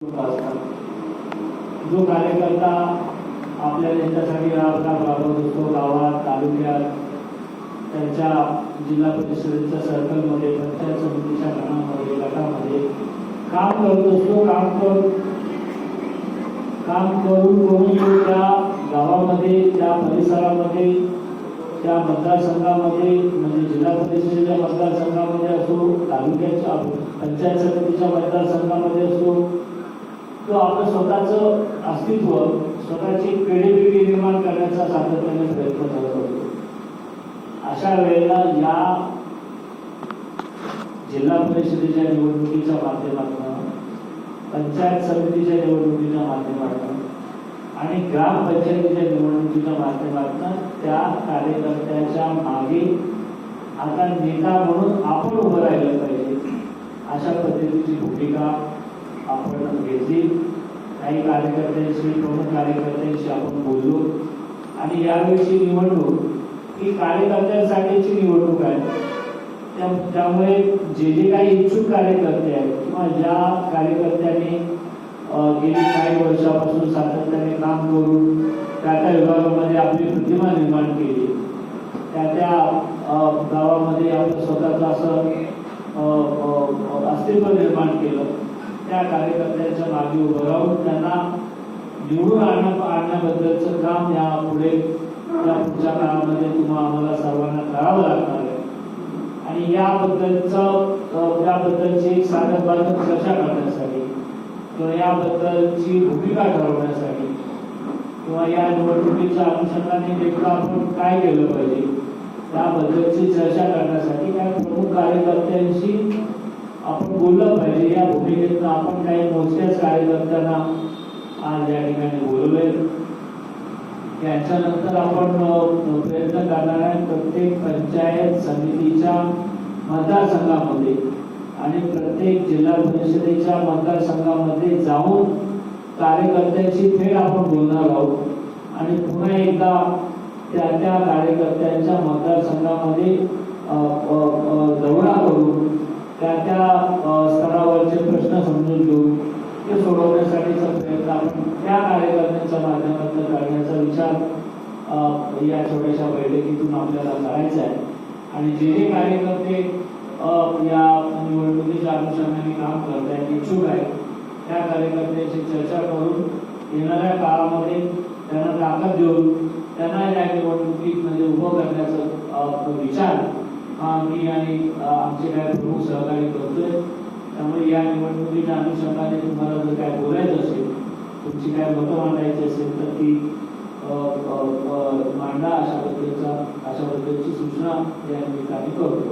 जो कार्यकर्ता आपल्या त्यांच्यासाठी राबवत असतो गावात तालुक्यात त्यांच्या जिल्हा परिषदेच्या सर्कलमध्ये पंचायत समितीच्या गणामध्ये गटामध्ये काम करत असतो. काम करून त्या गावामध्ये त्या परिसरामध्ये त्या मतदारसंघामध्ये म्हणजे जिल्हा परिषदेच्या मतदारसंघामध्ये असो तालुक्याच्या पंचायत समितीच्या मतदारसंघामध्ये असो तो आपलं स्वतःचं अस्तित्व स्वतःची क्रेडिबिलिटी निर्माण करण्याचा सातत्याने प्रयत्न करत असतो. अशा वेळेला या जिल्हा परिषदेच्या निवडणुकीच्या माध्यमातून पंचायत समितीच्या निवडणुकीच्या माध्यमातून आणि ग्रामपंचायतीच्या निवडणुकीच्या माध्यमातून त्या कार्यकर्त्याच्या मागे आता नेता म्हणून आपण उभं राहिलं पाहिजे अशा पद्धतीची भूमिका आपण घेतली. काही कार्यकर्त्यांशी प्रमुख कार्यकर्त्यांशी आपण बोललो आणि यावेळीची निवडणूक ही कार्यकर्त्यांसाठीची निवडणूक आहे. त्यामुळे जे काही इच्छुक कार्यकर्ते आहेत किंवा ज्या कार्यकर्त्यांनी गेली काही वर्षापासून सातत्याने काम करून त्या विभागामध्ये आपली प्रतिमा निर्माण केली त्या गावामध्ये आपलं स्वतःचं असं अस्तित्व निर्माण केलं त्या कार्यकर्त्यांच्या मागे उभं राहून त्यांना निवडून आणण्याबद्दलचं काम या पुढच्या काळामध्ये तुम्हाला आम्हाला सर्वांना करावं लागणार आहे. आणि याबद्दलची एक साधनबाधक चर्चा करण्यासाठी किंवा याबद्दलची भूमिका ठरवण्यासाठी किंवा या निवडणुकीच्या अनुषंगाने नेमकं आपण काय केलं पाहिजे त्याबद्दलची चर्चा करण्यासाठी काही प्रमुख कार्यकर्त्यांशी आपण बोललं पाहिजे. या भूमिकेतून आपण काही मोजक्याच कार्यकर्त्यांना आज या ठिकाणी बोलवले. याच्यानंतर आपण प्रयत्न करणार आहे प्रत्येक पंचायत समितीच्या मतदारसंघामध्ये आणि प्रत्येक जिल्हा परिषदेच्या मतदारसंघामध्ये जाऊन कार्यकर्त्यांची थेट आपण बोलणार आहोत आणि पुन्हा एकदा त्या कार्यकर्त्यांच्या मतदारसंघामध्ये दौरा करून त्या स्तरावरचे प्रश्न समजून घेऊन ते सोडवण्यासाठीचा प्रयत्न आपण त्या कार्यकर्त्यांच्या माध्यमातून करण्याचा विचार या छोट्याशा बैठकीतून आपल्याला करायचा आहे. आणि जे कार्यकर्ते या निवडणुकीच्या अनुषंगाने काम करत आहेत इच्छुक आहेत त्या कार्यकर्त्यांशी चर्चा करून येणाऱ्या काळामध्ये त्यांना ताकद देऊन त्यांना या निवडणुकीत म्हणजे उभं करण्याचा विचार मी आणि आमचे काय प्रमुख सहकारी करतोय. त्यामुळे या निवडणुकीच्या अनुषंगाने तुम्हाला जर काय बोलायचं असेल तुमची काय मतं मांडायची असेल तर ती मांडा अशा पद्धतीची सूचना या निमित्ताने करतो.